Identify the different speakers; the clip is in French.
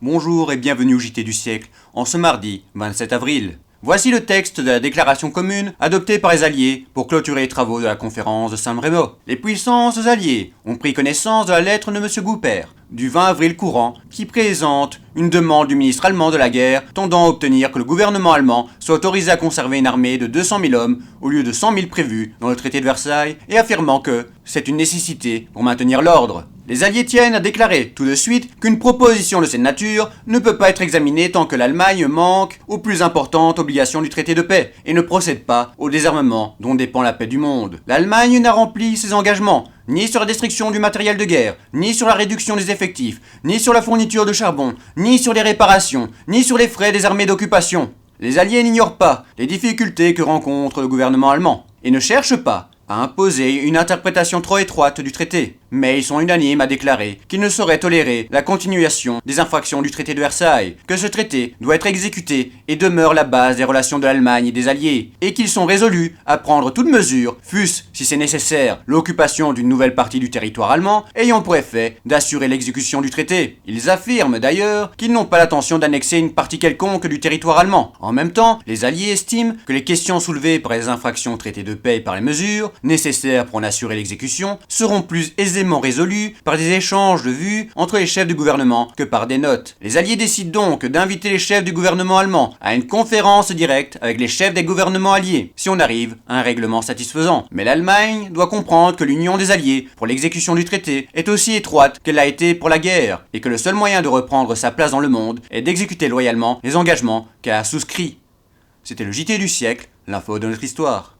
Speaker 1: Bonjour et bienvenue au JT du siècle, en ce mardi 27 avril. Voici le texte de la déclaration commune adoptée par les Alliés pour clôturer les travaux de la conférence de San Remo. Les puissances alliées ont pris connaissance de la lettre de M. Gooper du 20 avril courant qui présente une demande du ministre allemand de la guerre tendant à obtenir que le gouvernement allemand soit autorisé à conserver une armée de 200 000 hommes au lieu de 100 000 prévus dans le traité de Versailles et affirmant que c'est une nécessité pour maintenir l'ordre. Les Alliés tiennent à déclarer tout de suite qu'une proposition de cette nature ne peut pas être examinée tant que l'Allemagne manque aux plus importantes obligations du traité de paix et ne procède pas au désarmement dont dépend la paix du monde. L'Allemagne n'a rempli ses engagements ni sur la destruction du matériel de guerre, ni sur la réduction des effectifs, ni sur la fourniture de charbon, ni sur les réparations, ni sur les frais des armées d'occupation. Les Alliés n'ignorent pas les difficultés que rencontre le gouvernement allemand et ne cherchent pas à imposer une interprétation trop étroite du traité. Mais ils sont unanimes à déclarer qu'ils ne sauraient tolérer la continuation des infractions du traité de Versailles, que ce traité doit être exécuté et demeure la base des relations de l'Allemagne et des Alliés, et qu'ils sont résolus à prendre toute mesure, fût-ce, si c'est nécessaire, l'occupation d'une nouvelle partie du territoire allemand, ayant pour effet d'assurer l'exécution du traité. Ils affirment d'ailleurs qu'ils n'ont pas l'intention d'annexer une partie quelconque du territoire allemand. En même temps, les Alliés estiment que les questions soulevées par les infractions au traité de paix et par les mesures nécessaires pour en assurer l'exécution seront plus aisément résolu par des échanges de vues entre les chefs du gouvernement que par des notes. Les Alliés décident donc d'inviter les chefs du gouvernement allemand à une conférence directe avec les chefs des gouvernements alliés, si on arrive à un règlement satisfaisant. Mais l'Allemagne doit comprendre que l'union des Alliés pour l'exécution du traité est aussi étroite qu'elle l'a été pour la guerre, et que le seul moyen de reprendre sa place dans le monde est d'exécuter loyalement les engagements qu'elle a souscrits. C'était le JT du siècle, l'info de notre histoire.